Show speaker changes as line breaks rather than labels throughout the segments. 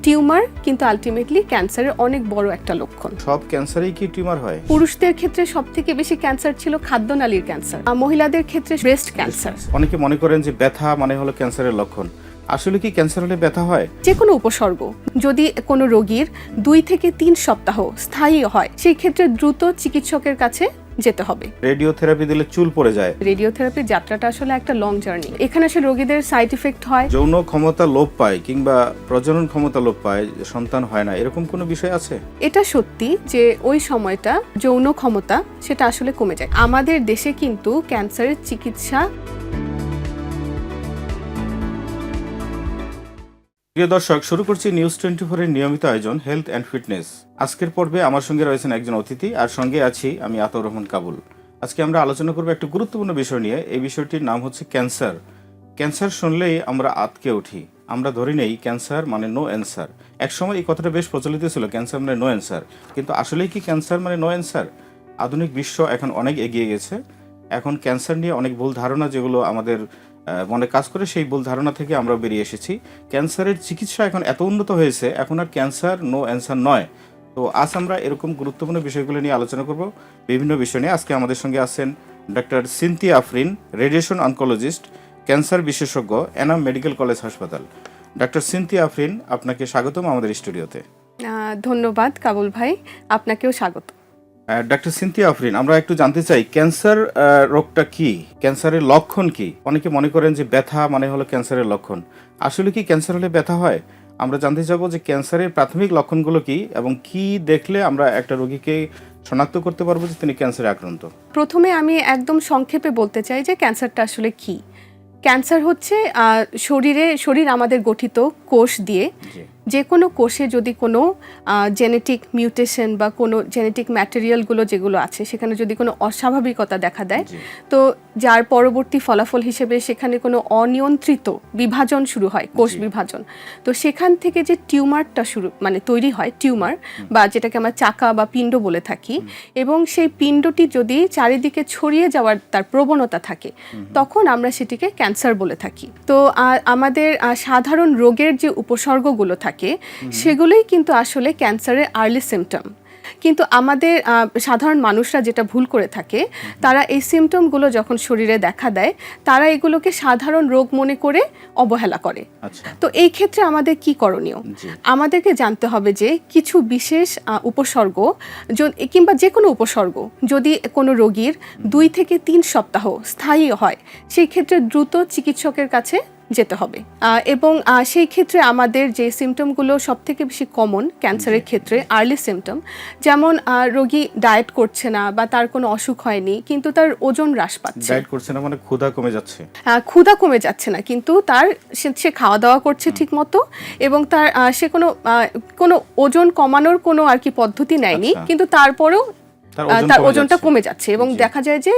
Tumour কিন্তু ultimately ক্যান্সারের অনেক বড় একটা লক্ষণ।
সব ক্যান্সারই কি টিউমার হয়?
পুরুষদের ক্ষেত্রে সবথেকে বেশি ক্যান্সার ছিল খাদ্যনালীর ক্যান্সার, মহিলাদের ক্ষেত্রে ব্রেস্ট ক্যান্সার।
অনেকে মনে করেন যে ব্যথা মানে হলো ক্যান্সারের লক্ষণ। আসলে কি ক্যান্সার হলে ব্যথা হয়?
যে কোনো উপসর্গ যদি কোনো রোগীর 2 থেকে 3 সপ্তাহ স্থায়ী হয়, সেই ক্ষেত্রে দ্রুত চিকিৎসকের কাছে যেতে হবে।
রেডিওথেরাপি দিলে চুল পড়ে যায়।
রেডিওথেরাপির যাত্রাটা আসলে একটা লং জার্নি। এখানে আসলে রোগীদের সাইড ইফেক্ট হয়,
যৌন ক্ষমতা লোপ পায় কিংবা প্রজনন ক্ষমতা লোপ পায়, সন্তান হয় না, এরকম কোনো বিষয় আছে?
এটা সত্যি যে ওই সময়টা যৌন ক্ষমতা সেটা আসলে কমে যায়। আমাদের দেশে কিন্তু ক্যান্সারের চিকিৎসা।
প্রিয় দর্শক, শুরু করছি নিউজ 24 এর নিয়মিত আয়োজন হেলথ অ্যান্ড ফিটনেস। আজকের পর্বে আমার সঙ্গে রয়েছেন একজন অতিথি, আর সঙ্গে আছি আমি আতাউর রহমান কাবুল। আজকে আমরা আলোচনা করব একটা গুরুত্বপূর্ণ বিষয় নিয়ে। এই বিষয়টির নাম হচ্ছে ক্যান্সার। ক্যান্সার শুনলেই আমরা আতকে উঠি, আমরা ধরি নেই ক্যান্সার মানে নো অ্যান্সার। একসময় এই কথাটা বেশ প্রচলিত ছিল, ক্যান্সার মানে নো অ্যান্সার। কিন্তু আসলেই কি ক্যান্সার মানে নো অ্যান্সার? আধুনিক বিশ্ব এখন অনেক এগিয়ে গেছে। এখন ক্যান্সার নিয়ে অনেক ভুল ধারণা যেগুলো আমাদের মনে কাজ করে, সেই ভুল ধারণা থেকে আমরা বেরিয়ে এসেছি। ক্যান্সারের চিকিৎসা এখন এত উন্নত হয়েছে, এখন আর ক্যান্সার নো অ্যান্সার নয়। তো আজ আমরা এরকম গুরুত্বপূর্ণ বিষয়গুলো নিয়ে আলোচনা করব, বিভিন্ন বিষয় নিয়ে। আজকে আমাদের সঙ্গে আছেন doctor Cynthia Afrin, radiation oncologist, cancer বিশেষজ্ঞ, এনাম মেডিকেল কলেজ হাসপাতাল। ডক্টর সিনথিয়া আফরিন, আপনাকে স্বাগতম আমাদের স্টুডিওতে।
ধন্যবাদ কাবুল ভাই, আপনাকেও স্বাগত।
ডক্টর সিনথিয়া আফরিন, আমরা একটু জানতে চাই ক্যান্সার রোগটা কি, ক্যান্সারের লক্ষণ কি? অনেকে মনে করেন যে ব্যথা মানে হলো ক্যান্সারের লক্ষণ। আসলে কি ক্যান্সার হলে ব্যথা হয়? আমরা জানতে চাবো যে ক্যান্সারের প্রাথমিক লক্ষণগুলো কি এবং কি দেখলে আমরা একটা রোগীকে শনাক্ত করতে পারবো যে তিনি ক্যান্সারে আক্রান্ত।
প্রথমে আমি একদম সংক্ষেপে বলতে চাই যে ক্যান্সারটা আসলে কি। ক্যান্সার হচ্ছে শরীর আমাদের গঠিত কোষ দিয়ে, যে কোনো কোষে যদি কোনো জেনেটিক মিউটেশন বা কোনো জেনেটিক ম্যাটেরিয়ালগুলো যেগুলো আছে সেখানে যদি কোনো অস্বাভাবিকতা দেখা দেয়, তো যার পরবর্তী ফলাফল হিসেবে সেখানে কোনো অনিয়ন্ত্রিত বিভাজন শুরু হয়, কোষ বিভাজন। তো সেখান থেকে যে টিউমারটা তৈরি হয়, টিউমার বা যেটাকে আমরা চাকা বা পিণ্ড বলে থাকি, এবং সেই পিণ্ডটি যদি চারিদিকে ছড়িয়ে যাওয়ার তার প্রবণতা থাকে, তখন আমরা সেটিকে ক্যান্সার বলে থাকি। তো আমাদের সাধারণ রোগের যে উপসর্গগুলো থাকে সেগুলোই কিন্তু আসলে ক্যান্সারের আর্লি সিমটম। কিন্তু আমাদের সাধারণ মানুষরা যেটা ভুল করে থাকে, তারা এই সিমটমগুলো যখন শরীরে দেখা দেয়, তারা এগুলোকে সাধারণ রোগ মনে করে অবহেলা করে। তো এই ক্ষেত্রে আমাদের কি করণীয়? আমাদেরকে জানতে হবে যে কিছু বিশেষ উপসর্গ কিংবা যে কোনো উপসর্গ যদি কোনো রোগীর 2 থেকে 3 সপ্তাহ স্থায়ী হয়, সেই ক্ষেত্রে দ্রুত চিকিৎসকের কাছে যেতে হবে। এবং সেই ক্ষেত্রে আমাদের যে সিমটমগুলো সব থেকে বেশি কমন ক্যান্সারের ক্ষেত্রে আর্লি সিমটম, যেমন রোগী ডায়েট করছে না বা তার কোনো অসুখ হয়নি কিন্তু তার ওজন হ্রাস পাচ্ছে।
ডায়েট করছে না মানে ক্ষুধা কমে যাচ্ছে?
ক্ষুধা কমে যাচ্ছে না, কিন্তু সে খাওয়া দাওয়া করছে ঠিক মতো, এবং তার সে কোনো ওজন কমানোর কোনো আর কি পদ্ধতি নেয়নি, কিন্তু তারপরেও তার ওজনটা কমে যাচ্ছে। এবং দেখা যায় যে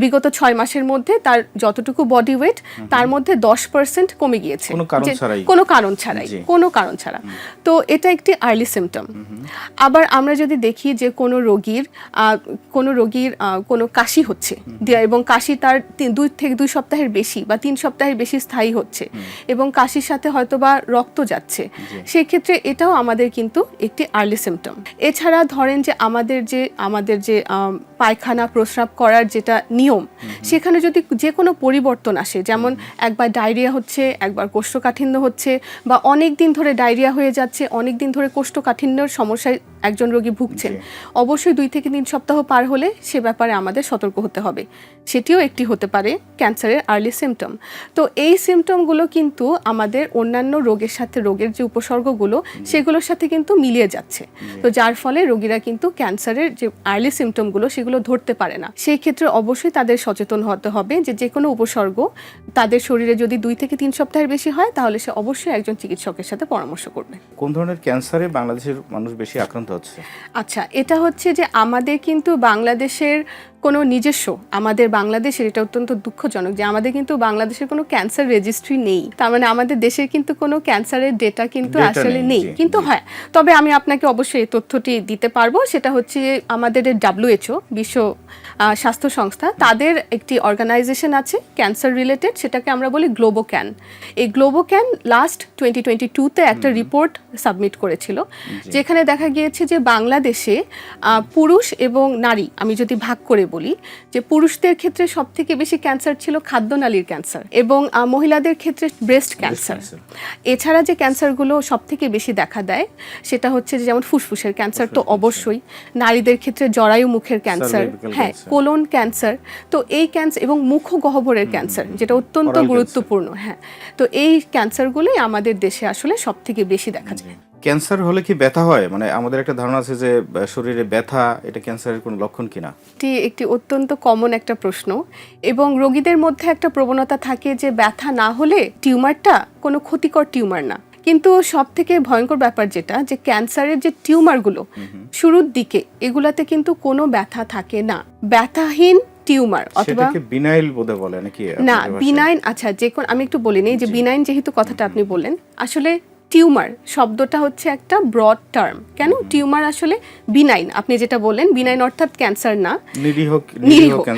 বিগত 6 মাসের মধ্যে তার যতটুকু বডি ওয়েট তার মধ্যে 10% কমে গিয়েছে, কোনো কারণ ছাড়া। তো এটা একটি আর্লি সিমটম। আবার আমরা যদি দেখি যে কোনো রোগীর কোনো কাশি হচ্ছে এবং কাশি তার 2 সপ্তাহের বেশি বা 3 সপ্তাহের বেশি স্থায়ী হচ্ছে, এবং কাশির সাথে হয়তো বা রক্ত যাচ্ছে, সেই ক্ষেত্রে এটাও আমাদের কিন্তু একটি আর্লি সিমটম। এছাড়া ধরেন যে আমাদের যে পায়খানা প্রস্রাব করার যেটা নিয়ম, সেখানে যদি যে কোনো পরিবর্তন আসে, যেমন একবার ডায়রিয়া হচ্ছে, একবার কোষ্ঠকাঠিন্য হচ্ছে, বা অনেক দিন ধরে ডায়রিয়া হয়ে যাচ্ছে, অনেক দিন ধরে কোষ্ঠকাঠিন্যর সমস্যায় একজন রোগী ভুগছেন, অবশ্যই 2 থেকে 3 সপ্তাহ পার হলে সে ব্যাপারে আমাদের সতর্ক হতে হবে। সেটিও একটি হতে পারে ক্যান্সারের আর্লি সিমটম। তো এই সিমটমগুলো কিন্তু আমাদের অন্যান্য রোগের যে উপসর্গগুলো সেগুলোর সাথে কিন্তু মিলিয়ে যাচ্ছে। তো যার ফলে রোগীরা কিন্তু ক্যান্সারের যে আর্লি সিমটমগুলো সেগুলো ধরতে পারে না। সেই ক্ষেত্রে অবশ্যই তাদের সচেতন হতে হবে যে কোনো উপসর্গ তাদের শরীরে যদি 2 থেকে 3 সপ্তাহের বেশি হয়, তাহলে সে অবশ্যই একজন চিকিৎসকের সাথে পরামর্শ করবে।
কোন ধরনের ক্যান্সারে বাংলাদেশের মানুষ বেশি আক্রান্ত হচ্ছে?
আচ্ছা, এটা হচ্ছে যে আমাদের কিন্তু বাংলাদেশের কোনো নিজস্ব, আমাদের বাংলাদেশের এটা অত্যন্ত দুঃখজনক যে আমাদের কিন্তু বাংলাদেশের কোনো ক্যান্সার রেজিস্ট্রি নেই। তার মানে আমাদের দেশের কিন্তু কোনো ক্যান্সারের ডেটা কিন্তু আসলে নেই। কিন্তু হয়, তবে আমি আপনাকে অবশ্যই এই তথ্যটি দিতে পারবো। সেটা হচ্ছে আমাদের WHO, বিশ্ব স্বাস্থ্য সংস্থা, তাদের একটি অর্গানাইজেশন আছে ক্যান্সার রিলেটেড, সেটাকে আমরা বলি গ্লোবোক্যান। এই গ্লোবোক্যান লাস্ট 2022-তে একটা রিপোর্ট সাবমিট করেছিল, যেখানে দেখা গিয়েছে যে বাংলাদেশে পুরুষ এবং নারী, আমি যদি ভাগ করে বলি, যে পুরুষদের ক্ষেত্রে সবথেকে বেশি ক্যান্সার ছিল খাদ্যনালীর ক্যান্সার, এবং মহিলাদের ক্ষেত্রে ব্রেস্ট ক্যান্সার। এছাড়া যে ক্যান্সারগুলো সবথেকে বেশি দেখা দেয় সেটা হচ্ছে যে যেমন ফুসফুসের ক্যান্সার তো অবশ্যই, নারীদের ক্ষেত্রে জরায়ু মুখের ক্যান্সার, হ্যাঁ, কোলন ক্যান্সার, তো এই ক্যান্সার এবং মুখগহ্বরের ক্যান্সার যেটা অত্যন্ত গুরুত্বপূর্ণ। হ্যাঁ, তো এই ক্যান্সারগুলোই আমাদের দেশে আসলে সবথেকে বেশি দেখা যায়।
ক্যান্সার হলে কি ব্যথা হয়? মানে আমাদের একটা ধারণা আছে যে শরীরে ব্যথা এটা ক্যান্সারের কোনো লক্ষণ কিনা।
এটি একটি অত্যন্ত কমন একটা প্রশ্ন, এবং রোগীদের মধ্যে একটা প্রবণতা থাকে যে ব্যথা না হলে টিউমারটা কোনো ক্ষতিকর টিউমার না। কিন্তু সব থেকে ভয়ঙ্কর ব্যাপার যেটা, যে ক্যান্সারের যে টিউমারগুলো শুরুর দিকে, এগুলাতে কিন্তু কোনো ব্যথা থাকে না। ব্যথাহীন টিউমার অথবা
বিনাইল বোধে বলে নাকি
না, বিনাইন, আচ্ছা যে কোন, আমি একটু বলি নেই যে বিনাইন যেহেতু কথাটা আপনি বললেন, আসলে টিউমার শব্দটা হচ্ছে একটা ব্রড টার্ম। কেন টিউমার আসলে বিনাইন, আপনি যেটা বললেন বিনাইন অর্থাৎ ক্যান্সার না, নিরীহ,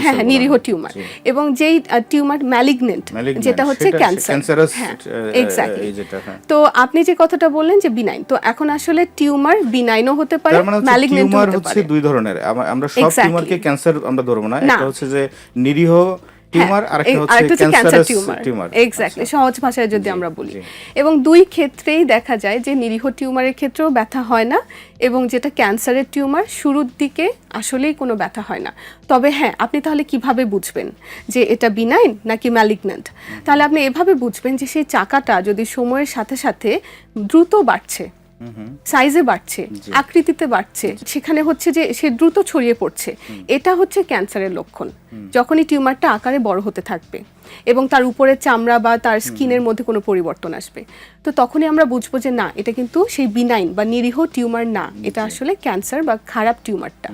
হ্যাঁ নিরীহ টিউমার। এবং যেই টিউমার ম্যালিগনেন্ট যেটা হচ্ছে ক্যান্সার, এক্স্যাক্টলি। তো আপনি যে কথাটা বললেন যে বিনাইন, তো এখন আসলে টিউমার বিনাইনও হতে পারে, ম্যালিগনেন্টও হতে পারে।
হচ্ছে দুই ধরনের, আমরা সব টিউমারকে ক্যান্সার আমরা ধরব না। একটা হচ্ছে যে নিরীহ টিউমার, আর একটা হচ্ছে ক্যান্সারাস টিউমার।
এক্স্যাক্টলি, সহজ ভাষায় যদি আমরা বলি। এবং দুই ক্ষেত্রেই দেখা যায় যে নিরীহ টিউমারের ক্ষেত্রেও ব্যথা হয় না, এবং যেটা ক্যান্সারের টিউমার শুরুর দিকে আসলেই কোনো ব্যথা হয় না। তবে হ্যাঁ, আপনি তাহলে কিভাবে বুঝবেন যে এটা বিনাইন নাকি ম্যালিগন্যান্ট? তাহলে আপনি এভাবে বুঝবেন যে সেই চাকাটা যদি সময়ের সাথে সাথে দ্রুত বাড়ছে, সাইজে বাড়ছে, আকৃতিতে বাড়ছে, সেখানে হচ্ছে যে সে দ্রুত ছড়িয়ে পড়ছে, এটা হচ্ছে ক্যান্সারের লক্ষণ। যখনই টিউমারটা আকারে বড় হতে থাকবে এবং তার উপরের চামড়া বা তার স্কিনের মধ্যে কোনো পরিবর্তন আসবে, তো তখনই আমরা বুঝবো যে না, এটা কিন্তু সেই বিনাইন বা নিরীহ টিউমার না, এটা আসলে ক্যান্সার বা খারাপ টিউমারটা।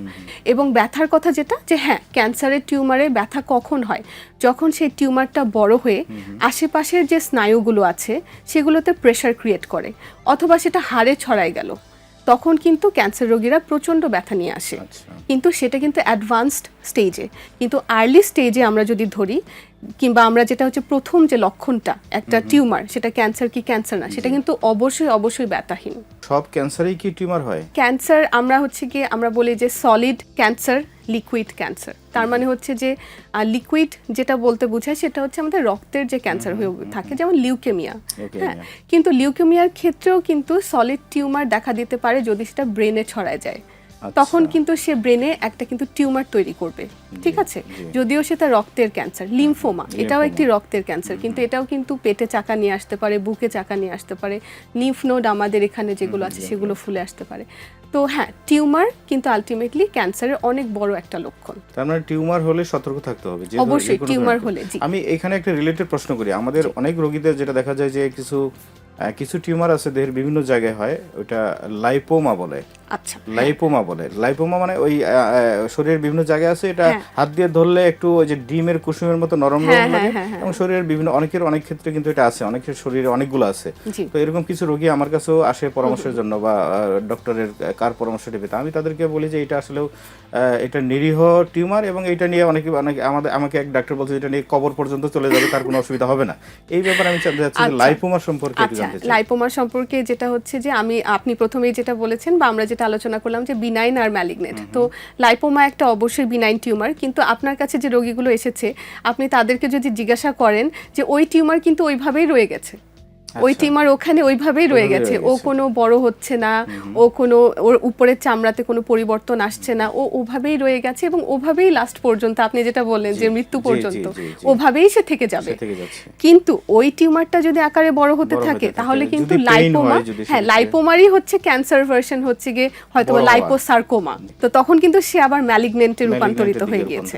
এবং ব্যথার কথা যেটা, যে হ্যাঁ, ক্যান্সারের টিউমারে ব্যথা কখন হয়? যখন সেই টিউমারটা বড় হয়ে আশেপাশের যে স্নায়ুগুলো আছে সেগুলোতে প্রেশার ক্রিয়েট করে, অথবা সেটা হাড়ে ছড়ায় গেল, তখন কিন্তু ক্যান্সার রোগীরা প্রচণ্ড ব্যথা নিয়ে আসে। কিন্তু সেটা কিন্তু অ্যাডভান্সড স্টেজে। কিন্তু আর্লি স্টেজে আমরা যদি ধরি, কিংবা আমরা যেটা হচ্ছে প্রথম যে লক্ষণটা একটা টিউমার, সেটা ক্যান্সার কি ক্যান্সার না, সেটা কিন্তু অবশ্যই অবশ্যই ব্যথাহীন।
সব ক্যান্সারেই কি টিউমার হয়?
ক্যান্সার আমরা হচ্ছে কি আমরা বলি যে সলিড ক্যান্সার, লিকুইড ক্যান্সার। তার মানে হচ্ছে যে লিকুইড যেটা বলতে বোঝায় সেটা হচ্ছে আমাদের রক্তের যে ক্যান্সার হয়ে থাকে, যেমন লিউকেমিয়া। হ্যাঁ, কিন্তু লিউকেমিয়ার ক্ষেত্রেও কিন্তু সলিড টিউমার দেখা দিতে পারে যদি সেটা ব্রেনে ছড়ায় যায়, তখন কিন্তু সে ব্রেনে একটা কিন্তু টিউমার তৈরি করবে, ঠিক আছে? যদিও সেটা রক্তের ক্যান্সার। লিম্ফোমা এটাও একটি রক্তের ক্যান্সার, কিন্তু এটাও কিন্তু পেটে চাকা নিয়ে আসতে পারে, বুকে চাকা নিয়ে আসতে পারে, লিম্ফ নোড আমাদের এখানে যেগুলো আছে সেগুলো ফুলে আসতে পারে। তো হ্যাঁ, টিউমার কিন্তু আলটিমেটলি ক্যান্সারের অনেক বড় একটা লক্ষণ।
তার মানে টিউমার হলে সতর্ক থাকতে হবে।
অবশ্যই টিউমার হলে।
আমি এখানে একটা রিলেটেড প্রশ্ন করি। আমাদের অনেক রোগীদের যেটা দেখা যায় যে কিছু টিউমার আছে দেহের বিভিন্ন জায়গায় হয়, ওটা লাইপোমা বলে।
আচ্ছা,
লাইপোমা বলে। লাইপোমা মানে ওই শরীরের বিভিন্ন জায়গায় আছে, এটা হাত দিয়ে ধরলে একটু ওই যে ডিমের কুসুমের মতো নরম নরম লাগে, এবং শরীরের বিভিন্ন অনেক ক্ষেত্রে কিন্তু এটা আছে, অনেকের শরীরে অনেকগুলো আছে। তো এরকম কিছু রোগী আমার কাছেও আসে পরামর্শের জন্য, বা ডক্টরের কার পরামর্শ নেবে, আমি তাদেরকে বলি যে এটা আসলেও এটা নিরীহ টিউমার, এবং এটা নিয়ে আমাকে এক ডাক্তার বলছে এটা নিয়ে কবর পর্যন্ত চলে যাবে, তার কোনো অসুবিধা হবে না। এই ব্যাপারে আমি জানতে চাচ্ছি যে লাইপোমা সম্পর্কে একটু জানতে চাই।
লাইপোমা সম্পর্কে যেটা হচ্ছে যে আপনি প্রথমেই যেটা বলেছেন বা আমরা যেটা আলোচনা করলাম যে বিনাইন আর ম্যালিগনেন্ট, তো লাইপোমা একটা অবশ্যই বিনাইন টিউমার। কিন্তু আপনার কাছে যে রোগীগুলো এসেছে, আপনি তাদেরকে যদি জিজ্ঞাসা করেন যে ওই টিউমার কিন্তু ওইভাবেই রয়ে গেছে, ওই টিউমার ওখানে ওইভাবেই রয়ে গেছে, ও কোনো বড় হচ্ছে না, ও কোনো ওর উপরের চামড়াতে কোনো পরিবর্তন আসছে না, ও ওভাবেই রয়ে গেছে এবং ওভাবেই লাস্ট পর্যন্ত, আপনি যেটা বললেন যে মৃত্যু পর্যন্ত ওভাবেই সে থেকে যাবে। কিন্তু ওই টিউমারটা যদি আকারে বড় হতে থাকে, তাহলে কিন্তু লাইপোমা, হ্যাঁ লাইপোমারই হচ্ছে ক্যান্সার ভার্সন, হচ্ছে গিয়ে হয়তো লাইপোসার্কোমা, তো তখন কিন্তু সে আবার ম্যালিগনেন্টে রূপান্তরিত হয়ে গিয়েছে।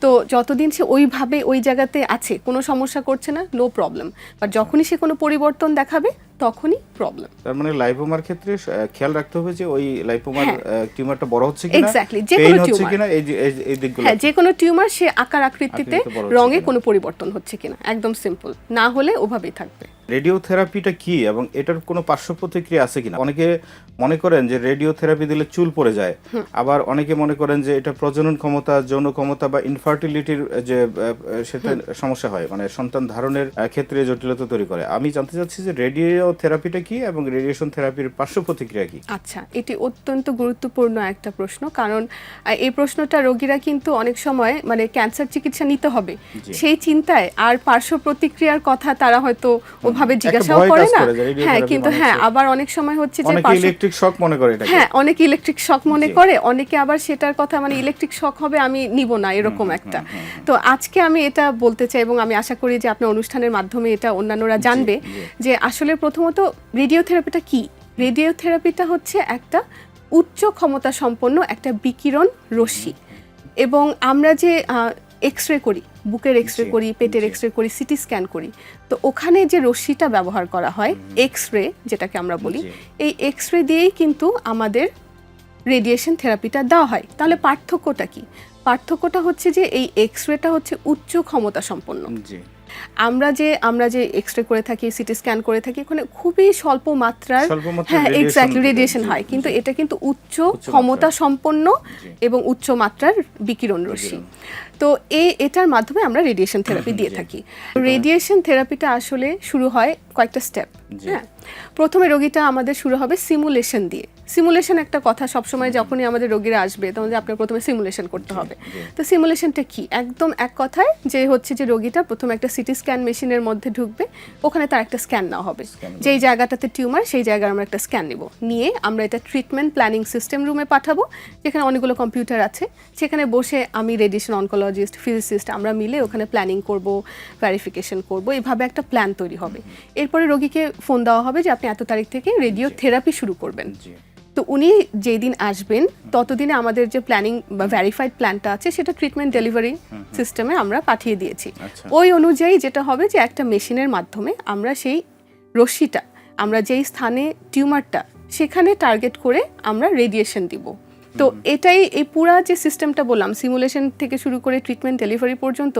তো যতদিন সে ওইভাবে ওই জায়গাতে আছে, কোনো সমস্যা করছে না, নো প্রবলেম, বাট যখনই সে কোনো পরিবর্তন দেখাবে তখনই প্রবলেম।
তার মানে লাইপোমার ক্ষেত্রে খেয়াল রাখতে হবে যে ওই লাইপোমার টিউমারটা বড় হচ্ছে কিনা,
এক্স্যাক্টলি, যে কোনো টিউমার,
এই দিকগুলো,
হ্যাঁ যে কোনো টিউমার সে আকার আকৃতিতে রঙে কোনো পরিবর্তন হচ্ছে কিনা, একদম সিম্পল, না হলে ওভাবেই থাকবে।
রেডিওথেরাপিটা কি এবং এটার কোনো পার্শ্ব প্রতিক্রিয়া আছে কিনা? অনেকে মনে করেন যে রেডিওথেরাপি দিলে চুল পড়ে যায়, আবার অনেকে মনে করেন যে এটা প্রজনন ক্ষমতা, যৌন ক্ষমতা বা ইনফার্টিলিটির যে সেটা সমস্যা হয়, মানে সন্তান ধারণের ক্ষেত্রে জটিলতা তৈরি করে। আমি জানতে চাচ্ছি যে রেডিওথেরাপিটা কি এবং রেডিয়েশন থেরাপির পার্শ্ব প্রতিক্রিয়া কি?
আচ্ছা, এটি অত্যন্ত গুরুত্বপূর্ণ একটা প্রশ্ন, কারণ এই প্রশ্নটা রোগীরা কিন্তু অনেক সময় মানে ক্যান্সার চিকিৎসা নিতে হবে সেই চিন্তায় আর পার্শ্ব প্রতিক্রিয়ার কথা তারা হয়তো ওভাবে জিজ্ঞাসাও করে না। হ্যাঁ, কিন্তু হ্যাঁ আবার অনেক সময় হচ্ছে যে
ইলেকট্রিক শক মনে করে এটাকে,
হ্যাঁ অনেকে ইলেকট্রিক শক মনে করে, অনেকে আবার সেটার কথা মানে ইলেকট্রিক শক হবে আমি নিব না এরকম একটা। তো আজকে আমি এটা বলতে চাই এবং আমি আশা করি যে আপনার অনুষ্ঠানের মাধ্যমে এটা অন্যান্যরা জানবে যে আসলে প্রথমত রেডিওথেরাপিটা কি। রেডিওথেরাপিটা হচ্ছে একটা উচ্চ ক্ষমতা সম্পন্ন একটা বিকিরণ রশ্মি, এবং আমরা যে এক্সরে করি, বুকের এক্সরে করি, পেটের এক্সরে করি, সিটি স্ক্যান করি, তো ওখানে যে রশ্মিটা ব্যবহার করা হয় এক্সরে যেটাকে আমরা বলি, এই এক্সরে দিয়েই কিন্তু আমাদের রেডিয়েশন থেরাপিটা দেওয়া হয়। তাহলে পার্থক্যটা কি? পার্থক্যটা হচ্ছে যে এই এক্সরেটা হচ্ছে উচ্চ ক্ষমতা সম্পন্ন। আমরা যে এক্সরে করে থাকি, সিটি স্ক্যান করে থাকি, ওখানে খুবই স্বল্প মাত্রার হ্যাঁ এক্স্যাক্টলি রেডিয়েশন হয়, কিন্তু এটা কিন্তু উচ্চ ক্ষমতা সম্পন্ন এবং উচ্চ মাত্রার বিকিরণ রশ্মি। তো এটার মাধ্যমে আমরা রেডিয়েশন থেরাপি দিয়ে থাকি। রেডিয়েশন থেরাপিটা আসলে শুরু হয় কয়েকটা স্টেপ। হ্যাঁ, প্রথমে রোগীটা আমাদের শুরু হবে সিমুলেশন দিয়ে। সিমুলেশন একটা কথা সবসময় যখনই আমাদের রোগীরা আসবে তখন যে আপনার প্রথমে সিমুলেশন করতে হবে। তো সিমুলেশনটা কি? একদম এক কথায় যে হচ্ছে যে রোগীটা প্রথমে একটা সিটি স্ক্যান মেশিনের মধ্যে ঢুকবে, ওখানে তার একটা স্ক্যান নেওয়া হবে, যেই জায়গাটাতে টিউমার সেই জায়গায় আমরা একটা স্ক্যান নেব, নিয়ে আমরা এটা ট্রিটমেন্ট প্ল্যানিং সিস্টেম রুমে পাঠাবো, যেখানে অনেকগুলো কম্পিউটার আছে, সেখানে বসে আমি রেডিয়েশন অনকোলজিস্ট, ফিজিসিস্ট আমরা মিলে ওখানে প্ল্যানিং করব, ভেরিফিকেশন করব, এভাবে একটা প্ল্যান তৈরি হবে। এরপরে রোগীকে ফোন দেওয়া হবে যে আপনি এত তারিখ থেকে রেডিও থেরাপি শুরু করবেন। তো উনি যেই দিন আসবেন ততদিনে আমাদের যে প্ল্যানিং বা ভেরিফাইড প্ল্যানটা আছে সেটা ট্রিটমেন্ট ডেলিভারি সিস্টেমে আমরা পাঠিয়ে দিয়েছি। ওই অনুযায়ী যেটা হবে যে একটা মেশিনের মাধ্যমে আমরা সেই রশ্মিটা, আমরা যেই স্থানে টিউমারটা সেখানে টার্গেট করে আমরা রেডিয়েশন দিব। তো এটাই এই পুরা যে সিস্টেমটা বললাম, সিমুলেশন থেকে শুরু করে ট্রিটমেন্ট ডেলিভারি পর্যন্ত,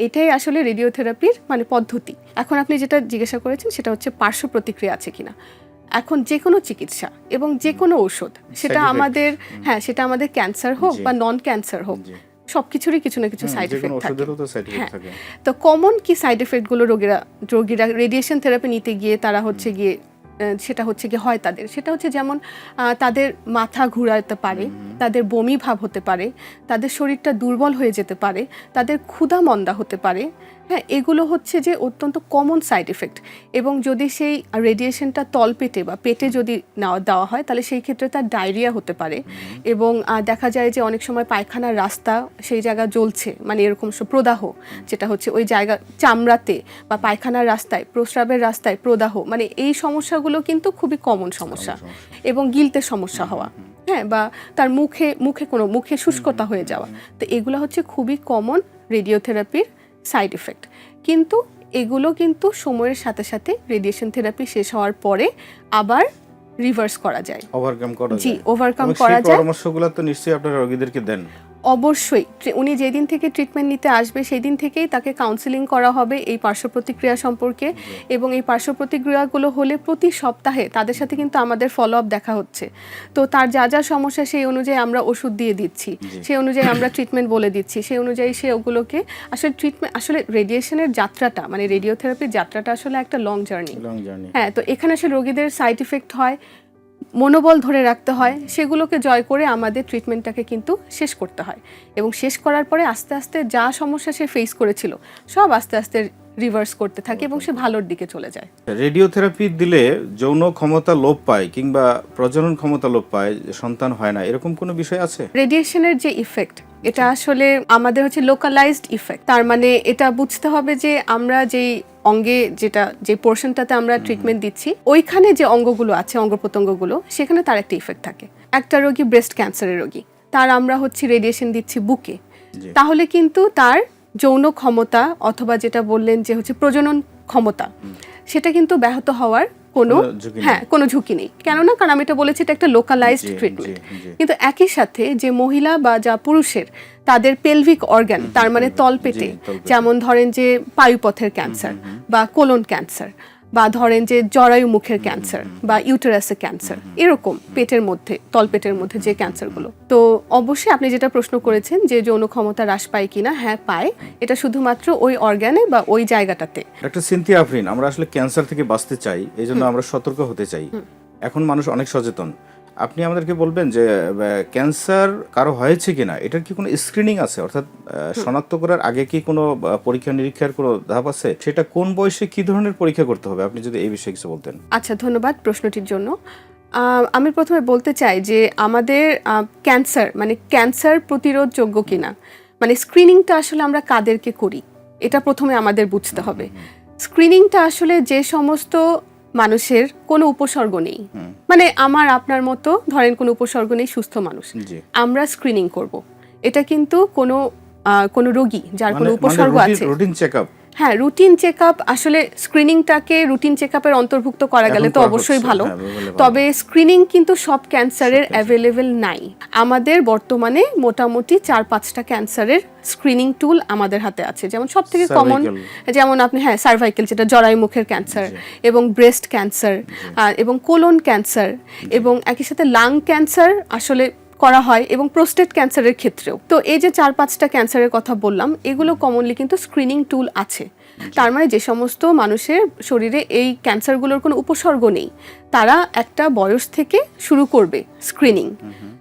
এটাই আসলে রেডিওথেরাপির মানে পদ্ধতি। এখন আপনি যেটা জিজ্ঞাসা করেছেন সেটা হচ্ছে পার্শ্ব প্রতিক্রিয়া আছে কিনা। এখন যে কোনো চিকিৎসা এবং যে কোনো ঔষধ, সেটা আমাদের হ্যাঁ সেটা আমাদের ক্যান্সার হোক বা নন ক্যান্সার হোক, সবকিছুরই কিছু না কিছু সাইড এফেক্ট থাকে। তো কমন কি সাইড এফেক্টগুলো রোগীরা রেডিয়েশন থেরাপি নিতে গিয়ে তারা হচ্ছে গিয়ে সেটা হচ্ছে কি হয় তাদের, সেটা হচ্ছে যেমন তাদের মাথা ঘুরাতে পারে, তাদের বমি ভাব হতে পারে, তাদের শরীরটা দুর্বল হয়ে যেতে পারে, তাদের ক্ষুধা মন্দা হতে পারে। হ্যাঁ, এগুলো হচ্ছে যে অত্যন্ত কমন সাইড এফেক্ট। এবং যদি সেই রেডিয়েশনটা তলপেটে বা পেটে যদি দেওয়া হয় তাহলে সেই ক্ষেত্রে তার ডায়রিয়া হতে পারে, এবং দেখা যায় যে অনেক সময় পায়খানার রাস্তা সেই জায়গা জ্বলছে, মানে এরকম প্রদাহ, যেটা হচ্ছে ওই জায়গা চামড়াতে বা পায়খানার রাস্তায়, প্রস্রাবের রাস্তায় প্রদাহ, মানে এই সমস্যাগুলো কিন্তু খুবই কমন সমস্যা। এবং গিলতে সমস্যা হওয়া, হ্যাঁ, বা তার মুখে শুষ্কতা হয়ে যাওয়া, তো এগুলো হচ্ছে খুবই কমন রেডিওথেরাপির সাইড এফেক্ট। কিন্তু এগুলো কিন্তু সময়ের সাথে সাথে রেডিয়েশন থেরাপি শেষ হওয়ার পরে আবার রিভার্স করা যায়, ওভারকাম করা যায়।
পরামর্শগুলো তো নিশ্চয়ই আপনারা রোগীদেরকে দেন।
অবশ্যই, উনি যেদিন থেকে ট্রিটমেন্ট নিতে আসবে সেই দিন থেকেই তাকে কাউন্সেলিং করা হবে এই পার্শ্ব প্রতিক্রিয়া সম্পর্কে, এবং এই পার্শ্ব প্রতিক্রিয়াগুলো হলে প্রতি সপ্তাহে তাদের সাথে কিন্তু আমাদের ফলো আপ দেখা হচ্ছে। তো তার যা যা সমস্যা সেই অনুযায়ী আমরা ওষুধ দিয়ে দিচ্ছি, সেই অনুযায়ী আমরা ট্রিটমেন্ট বলে দিচ্ছি, সেই অনুযায়ী সে ওগুলোকে আসলে ট্রিটমেন্ট, আসলে রেডিয়েশনের যাত্রাটা মানে রেডিওথেরাপির যাত্রাটা আসলে একটা লং জার্নি। হ্যাঁ, তো এখানে আসলে রোগীদের সাইড ইফেক্ট হয়, মনোবল ধরে রাখতে হয়, সেগুলোকে জয় করে আমাদের ট্রিটমেন্টটাকে কিন্তু শেষ করতে হয়, এবং শেষ করার পরে আস্তে আস্তে যা সমস্যা সে ফেস করেছিল সব আস্তে আস্তে রিভার্স করতে থাকে এবং সে ভালোর দিকে চলে যায়।
রেডিওথেরাপি দিলে যৌন ক্ষমতা লোপ পায় কিংবা প্রজনন ক্ষমতা লোপ পায়, সন্তান হয় না, এরকম কোনো বিষয় আছে?
রেডিয়েশনের যে ইফেক্ট, এটা আসলে আমাদের হচ্ছে লোকালাইজড ইফেক্ট। তার মানে এটা বুঝতে হবে যে আমরা যেই অঙ্গে যে পোর্শনটাতে আমরা ট্রিটমেন্ট দিচ্ছি, ওইখানে যে অঙ্গগুলো আছে, অঙ্গ প্রত্যঙ্গগুলো, সেখানে তার একটা ইফেক্ট থাকে। একটা রোগী ব্রেস্ট ক্যান্সারের রোগী, তার আমরা হচ্ছে রেডিয়েশন দিচ্ছি বুকে, তাহলে কিন্তু তার যৌন ক্ষমতা অথবা যেটা বললেন যে হচ্ছে প্রজনন ক্ষমতা, সেটা কিন্তু ব্যাহত হওয়ার কোনো
ঝুঁকি নেই।
হ্যাঁ কোনো ঝুঁকি নেই। কেননা কারণ আমি এটা বলেছি এটা একটা লোকালাইজড ট্রিটমেন্ট। কিন্তু একই সাথে যে মহিলা বা যা পুরুষের তাদের পেলভিক অর্গান তার মানে তলপেটে, যেমন ধরেন যে পায়ুপথের ক্যান্সার বা কোলন ক্যান্সার, বা ধরেন যে জরায়ু মুখের ক্যান্সার বা ইউটেরাসের ক্যান্সার, এরকম পেটের মধ্যে তলপেটের মধ্যে যে ক্যান্সারগুলো, তো অবশ্যই আপনি যেটা প্রশ্ন করেছেন যে যৌন ক্ষমতা হ্রাস পায় কিনা, হ্যাঁ পায়। এটা শুধুমাত্র ওই অর্গানে বা ওই জায়গাটাতে।
ডক্টর সিনথিয়া আফরিন, আমরা আসলে ক্যান্সার থেকে বাঁচতে চাই, এই জন্য আমরা সতর্ক হতে চাই। এখন মানুষ অনেক সচেতন। আপনি আমাদেরকে বলবেন যে ক্যান্সার কারো হয়েছে কিনা এটার কি কোনো স্ক্রিনিং আছে, অর্থাৎ শনাক্ত করার আগে কি কোনো পরীক্ষা নিরীক্ষার কোনো ধাপ আছে? সেটা কোন বয়সে কি ধরনের পরীক্ষা করতে হবে, আপনি যদি এই বিষয়ে কিছু বলতেন।
আচ্ছা, ধন্যবাদ প্রশ্নটির জন্য। আমি প্রথমে বলতে চাই যে আমাদের ক্যান্সার মানে ক্যান্সার প্রতিরোধযোগ্য কিনা, মানে স্ক্রিনিংটা আসলে আমরা কাদেরকে করি এটা প্রথমে আমাদের বুঝতে হবে। স্ক্রিনিংটা আসলে যে সমস্ত মানুষের কোনো উপসর্গ নেই, মানে আমার আপনার মতো ধরেন কোনো উপসর্গ নেই, সুস্থ মানুষ, আমরা স্ক্রিনিং করব। এটা কিন্তু কোনো রোগী যার কোনো উপসর্গ আছে,
রুটিন চেকআপ,
হ্যাঁ রুটিন চেকআপ, আসলে স্ক্রিনিংটাকে রুটিন চেকআপের অন্তর্ভুক্ত করা গেলে তো অবশ্যই ভালো। তবে স্ক্রিনিং কিন্তু সব ক্যান্সারের অ্যাভেলেবেল নাই। আমাদের বর্তমানে মোটামুটি 4-5টা ক্যান্সারের স্ক্রিনিং টুল আমাদের হাতে আছে। যেমন সব থেকে কমন, যেমন আপনি সার্ভাইকেল, যেটা জরায়ু মুখের ক্যান্সার, এবং ব্রেস্ট ক্যান্সার, এবং কোলন ক্যান্সার, এবং একই সাথে লাং ক্যান্সার আসলে করা হয়, এবং প্রোস্টেট ক্যান্সারের ক্ষেত্রেও। তো এই যে 4-5টা ক্যান্সারের কথা বললাম, এগুলো কমনলি কিন্তু স্ক্রিনিং টুল আছে। তার মানে যে সমস্ত মানুষের শরীরে এই ক্যান্সারগুলোর কোনো উপসর্গ নেই, তারা একটা বয়স থেকে শুরু করবে স্ক্রিনিং।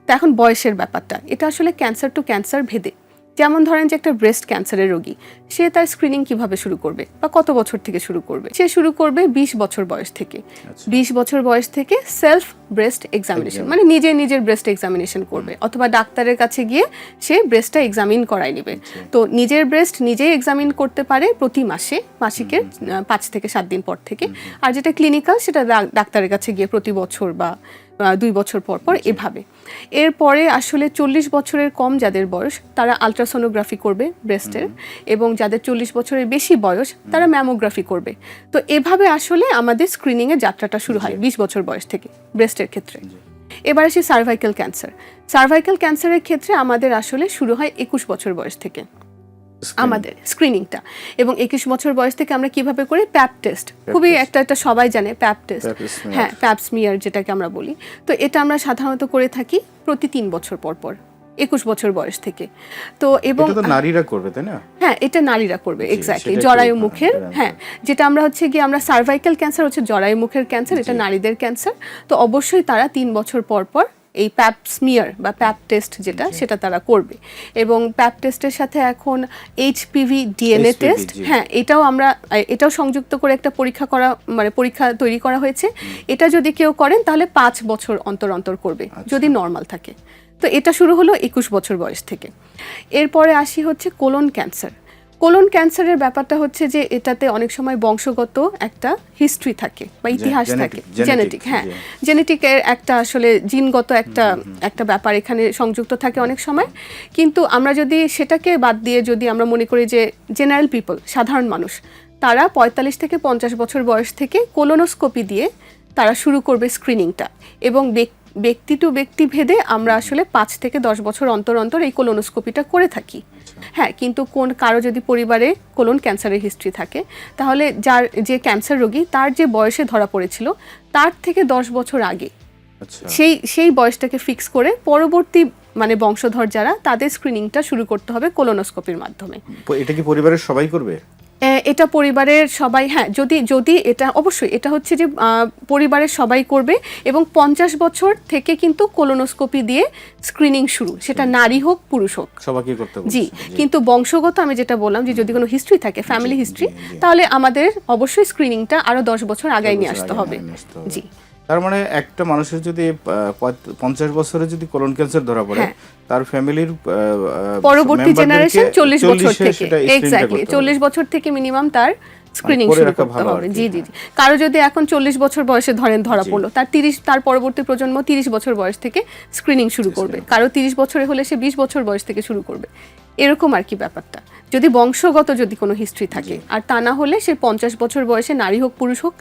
তো এখন বয়সের ব্যাপারটা, এটা আসলে ক্যান্সার টু ক্যান্সার ভেদে। যেমন ধরেন যে একটা ব্রেস্ট ক্যান্সারের রোগী, সে তার স্ক্রিনিং কিভাবে শুরু করবে বা কত বছর থেকে শুরু করবে? সে শুরু করবে 20 বছর বয়স থেকে। 20 বছর বয়স থেকে সেলফ ব্রেস্ট এক্সামিনেশন, মানে নিজের ব্রেস্ট এক্সামিনেশন করবে, অথবা ডাক্তারের কাছে গিয়ে সে ব্রেস্টটা এক্সামিন করাই নেবে। তো নিজের ব্রেস্ট নিজেই এক্সামিন করতে পারে প্রতি মাসে, মাসিকের 5 থেকে 7 দিন পর থেকে। আর যেটা ক্লিনিক্যাল, সেটা ডাক্তারের কাছে গিয়ে প্রতি বছর বা 2 বছর পর পর এভাবে। এরপরে আসলে 40 বছরের কম যাদের বয়স, তারা আলট্রাসোনোগ্রাফি করবে ব্রেস্টের, এবং যাদের 40 বছরের বেশি বয়স তারা ম্যামোগ্রাফি করবে। তো এভাবে আসলে আমাদের স্ক্রিনিংয়ের যাত্রাটা শুরু হয় 20 বছর বয়স থেকে ব্রেস্টের ক্ষেত্রে। এবার আসি সার্ভাইকাল ক্যান্সার। সার্ভাইকাল ক্যান্সারের ক্ষেত্রে আমাদের আসলে শুরু হয় 21 বছর বয়স থেকে আমাদের স্ক্রিনিংটা। এবং 21 বছর বয়স থেকে আমরা কিভাবে করি? প্যাপ টেস্ট, খুবই একটা সবাই জানে প্যাপ টেস্ট, হ্যাঁ প্যাপ স্মিয়ার যেটাকে আমরা বলি। তো এটা আমরা সাধারণত করে থাকি প্রতি 3 বছর পর পর 21 বছর বয়স থেকে। তো এবং
এটা তো নারীরা করবে, তাই না?
হ্যাঁ, এটা নারীরা করবে, এক্স্যাক্টলি। জরায়ু মুখের, হ্যাঁ, যেটা আমরা হচ্ছে কি আমরা সার্ভাইকাল ক্যান্সার হচ্ছে জরায়ু মুখের ক্যান্সার, এটা নারীদের ক্যান্সার। তো অবশ্যই তারা 3 বছর পর পর এই প্যাপ স্মিয়ার বা প্যাপ টেস্ট যেটা, সেটা তারা করবে। এবং প্যাপ টেস্টের সাথে এখন এইচপিভি ডিএনএ টেস্ট, হ্যাঁ এটাও সংযুক্ত করে একটা পরীক্ষা তৈরি করা হয়েছে। এটা যদি কেউ করেন তাহলে 5 বছর অন্তর অন্তর করবে, যদি নর্মাল থাকে। তো এটা শুরু হলো 21 বছর বয়স থেকে। এরপরে আসি হচ্ছে কোলন ক্যান্সার। কোলন ক্যান্সারের ব্যাপারটা হচ্ছে যে এটাতে অনেক সময় বংশগত একটা হিস্ট্রি থাকে বা ইতিহাস থাকে, জেনেটিক, হ্যাঁ জেনেটিকের একটা আসলে জিনগত একটা ব্যাপার এখানে সংযুক্ত থাকে অনেক সময়। কিন্তু আমরা যদি সেটাকে বাদ দিয়ে যদি আমরা মনে করি যে জেনারেল পিপল, সাধারণ মানুষ, তারা 45 থেকে 50 বছর বয়স থেকে কোলোনোস্কোপি দিয়ে তারা শুরু করবে স্ক্রিনিংটা। এবং ব্যক্তি টু ব্যক্তি ভেদে আমরা আসলে 5 থেকে 10 বছর অন্তর অন্তর এই কোলোনোস্কোপিটা করে থাকি। হ্যাঁ, কিন্তু কারো যদি পরিবারে কোলন ক্যান্সারের হিস্ট্রি থাকে, তাহলে যে ক্যান্সার রোগী তার যে বয়সে ধরা পড়েছিল তার থেকে 10 বছর আগে সেই বয়সটাকে ফিক্স করে পরবর্তী মানে বংশধর যারা, তাদের স্ক্রিনিংটা শুরু করতে হবে কোলোনোস্কোপির মাধ্যমে।
এটা কি পরিবারের সবাই করবে?
এটা পরিবারের সবাই, হ্যাঁ যদি এটা অবশ্যই এটা হচ্ছে যে পরিবারের সবাই করবে। এবং 50 বছর থেকে কিন্তু কোলোনোস্কোপি দিয়ে স্ক্রিনিং শুরু, সেটা নারী হোক পুরুষ হোক, সবাইকে করতে হবে। জি, কিন্তু বংশগত আমি যেটা বললাম যে যদি কোনো হিস্ট্রি থাকে, ফ্যামিলি হিস্ট্রি, তাহলে আমাদের অবশ্যই স্ক্রিনিংটা আরো 10 বছর আগায় নিয়ে আসতে হবে। জি,
তার মানে একটা মানুষের যদি 50 বছরে যদি কোলন ক্যান্সার ধরা পড়ে, তার ফ্যামিলির
পরবর্তী জেনারেশন 40 বছর থেকে, এক্স্যাক্টলি 40 বছর থেকে মিনিমাম তার স্ক্রিনিং শুরু করতে হবে। জি। কারো যদি এখন 40 বছর বয়সে ধরা পড়লো, তার পরবর্তী প্রজন্ম 30 বছর বয়স থেকে স্ক্রিনিং শুরু করবে। কারো 30 বছরে হলে সে 20 বছর বয়স থেকে শুরু করবে, এরকম আর কি ব্যাপারটা, যদি বংশগত যদি কোনো হিস্ট্রি থাকে। আর তা না হলে সে 50 বছর বয়সে নারী হোক পুরুষ হোক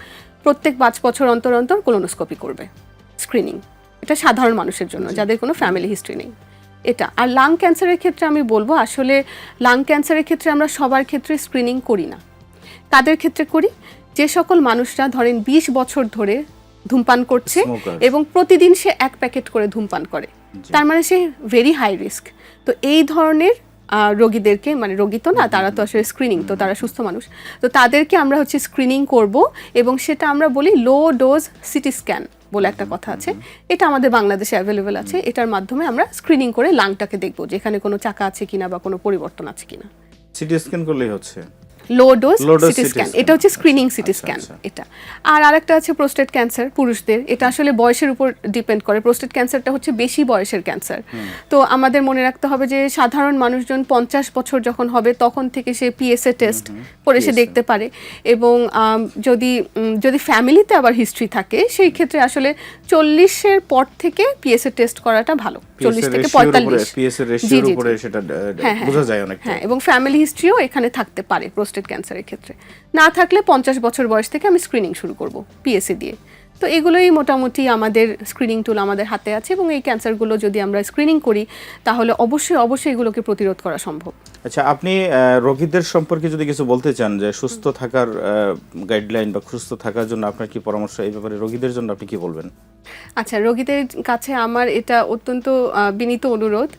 প্রত্যেক 5 বছর অন্তর অন্তর কোলোনোস্কোপি করবে, স্ক্রিনিং। এটা সাধারণ মানুষের জন্য যাদের কোনো ফ্যামিলি হিস্ট্রি নেই এটা। আর লাং ক্যান্সারের ক্ষেত্রে আমি বলবো, আসলে লাং ক্যান্সারের ক্ষেত্রে আমরা সবার ক্ষেত্রে স্ক্রিনিং করি না। কাদের ক্ষেত্রে করি? যে সকল মানুষরা ধরেন 20 বছর ধরে ধূমপান করছে এবং প্রতিদিন সে 1 প্যাকেট করে ধূমপান করে, তার মানে সে ভেরি হাই রিস্ক। তো এই ধরনের রোগীদেরকে, মানে রোগী তো না, তারা তো আসলে স্ক্রিনিং, তো তারা সুস্থ মানুষ, তো তাদেরকে আমরা হচ্ছে স্ক্রিনিং করব। এবং সেটা আমরা বলি লো ডোজ সিটি স্ক্যান বলে একটা কথা আছে, এটা আমাদের বাংলাদেশে অ্যাভেলেবেল আছে। এটার মাধ্যমে আমরা স্ক্রিনিং করে লাংটাকে দেখবো যেখানে কোনো চাকা আছে কিনা বা কোনো পরিবর্তন আছে কিনা।
সিটি স্ক্যান করলেই হচ্ছে
লো ডোজ সিটি স্ক্যান, এটা হচ্ছে স্ক্রিনিং সিটি স্ক্যান এটা। আর আরেকটা আছে প্রোস্টেট ক্যান্সার পুরুষদের, এটা আসলে বয়সের উপর ডিপেন্ড করে। প্রোস্টেট ক্যান্সারটা হচ্ছে বেশি বয়সের ক্যান্সার। তো আমাদের মনে রাখতে হবে যে সাধারণ মানুষজন 50 বছর যখন হবে তখন থেকে সে পিএসএ টেস্ট করে সে দেখতে পারে। এবং যদি ফ্যামিলিতে আবার হিস্ট্রি থাকে সেই ক্ষেত্রে আসলে 40-এর পর থেকে পিএসএ টেস্ট করাটা ভালো, 40 থেকে 45
পিএসএ রেশিওর উপরে সেটা বোঝা যায় অনেকটা।
হ্যাঁ, এবং ফ্যামিলি হিস্ট্রিও এখানে থাকতে পারে প্রোস্টেট ক্যান্সারের ক্ষেত্রে। না থাকলে 50 বছর বয়স থেকে আমি স্ক্রিনিং শুরু করব পিএসএ দিয়ে। তো এগুলোই মোটামুটি আমাদের স্ক্রিনিং টুল আমাদের হাতে আছে, এবং এই ক্যান্সারগুলো যদি আমরা স্ক্রিনিং করি তাহলে অবশ্যই এগুলোকে প্রতিরোধ করা সম্ভব।
আচ্ছা, আপনি রোগীদের সম্পর্কে যদি কিছু বলতে চান, যে সুস্থ থাকার গাইডলাইন বা সুস্থ থাকার জন্য আপনার কি পরামর্শ, এই ব্যাপারে রোগীদের জন্য আপনি কি বলবেন?
আচ্ছা, রোগীদের কাছে আমার এটা অত্যন্ত বিনীত অনুরোধ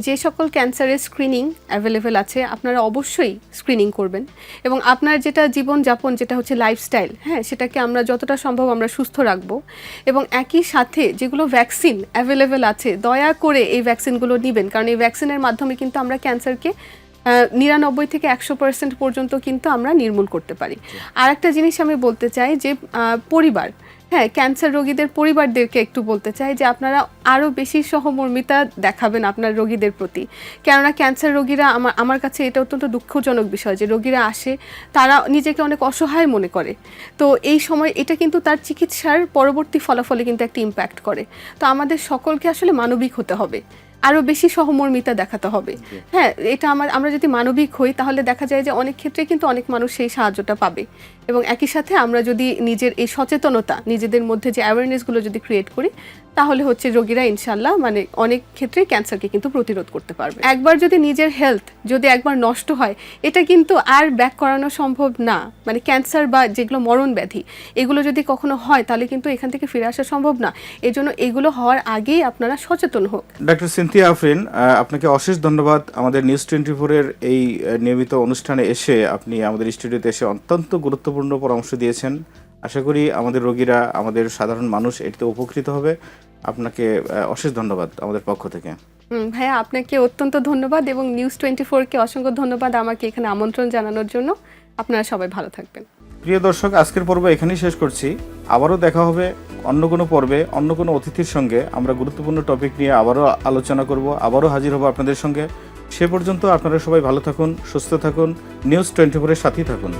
যে সকল ক্যান্সারের স্ক্রিনিং অ্যাভেলেবেল আছে আপনারা অবশ্যই স্ক্রিনিং করবেন। এবং আপনার যেটা জীবনযাপন, যেটা হচ্ছে লাইফস্টাইল, হ্যাঁ, সেটাকে আমরা যতটা সম্ভব আমরা সুস্থ রাখবো। এবং একই সাথে যেগুলো ভ্যাকসিন অ্যাভেলেবেল আছে দয়া করে এই ভ্যাকসিনগুলো নেবেন, কারণ এই ভ্যাকসিনের মাধ্যমে কিন্তু আমরা ক্যান্সারকে 99 থেকে 100% পর্যন্ত কিন্তু আমরা নির্মূল করতে পারি। আর একটা জিনিস আমি বলতে চাই যে পরিবার, হ্যাঁ, ক্যান্সার রোগীদের পরিবারদেরকে একটু বলতে চাই যে আপনারা আরও বেশি সহমর্মিতা দেখাবেন আপনার রোগীদের প্রতি। কেননা ক্যান্সার রোগীরা, আমার কাছে এটা অত্যন্ত দুঃখজনক বিষয় যে রোগীরা আসে, তারা নিজেকে অনেক অসহায় মনে করে। তো এই সময় এটা কিন্তু তার চিকিৎসার পরবর্তী ফলাফলে কিন্তু একটা ইম্প্যাক্ট করে। তো আমাদের সকলকে আসলে মানবিক হতে হবে, আরও বেশি সহমর্মিতা দেখাতে হবে। হ্যাঁ, এটা আমরা যদি মানবিক হই তাহলে দেখা যায় যে অনেক ক্ষেত্রে কিন্তু অনেক মানুষ সেই সাহায্যটা পাবে। এবং একই সাথে আমরা যদি নিজের এই সচেতনতা, নিজেদের মধ্যে যে অ্যাওয়ারনেসগুলো যদি ক্রিয়েট করি, তাহলে হচ্ছে রোগীরা ইনশাল্লাহ মানে অনেক ক্ষেত্রে ক্যান্সারকে কিন্তু প্রতিরোধ করতে পারবে। একবার যদি নিজের হেলথ যদি একবার নষ্ট হয়, এটা কিন্তু আর ব্যাক করানো সম্ভব না। মানে ক্যান্সার বা যেগুলো মরণ ব্যাধি, এগুলো যদি কখনো হয় তাহলে কিন্তু এখান থেকে ফিরে আসা সম্ভব না। এজন্য এগুলো হওয়ার আগেই আপনারা সচেতন হোক।
ডক্টর সিনথিয়া আফরিন, আপনাকে অশেষ ধন্যবাদ। আমাদের নিউজ 24-এর এই নিয়মিত অনুষ্ঠানে এসে আপনি আমাদের স্টুডিওতে এসে অত্যন্ত গুরুত্বপূর্ণ পরামর্শ দিয়েছেন। আশা করি আমাদের রোগীরা, আমাদের সাধারণ মানুষ এতে উপকৃত হবে। আপনাকে অশেষ ধন্যবাদ আমাদের পক্ষ থেকে।
ভাইয়া, আপনাকে অত্যন্ত ধন্যবাদ, এবং নিউজ 24-কে অসংখ্য ধন্যবাদ আমাকে এখানে আমন্ত্রণ জানানোর জন্য। আপনারা সবাই ভালো থাকবেন।
প্রিয় দর্শক, আজকের পর্ব এখানেই শেষ করছি। আবারও দেখা হবে অন্য কোনো পর্বে, অন্য কোনো অতিথির সঙ্গে। আমরা গুরুত্বপূর্ণ টপিক নিয়ে আবারও আলোচনা করব, আবারও হাজির হব আপনাদের সঙ্গে। সে পর্যন্ত আপনারা সবাই ভালো থাকুন, সুস্থ থাকুন, নিউজ 24-এর সাথেই থাকুন।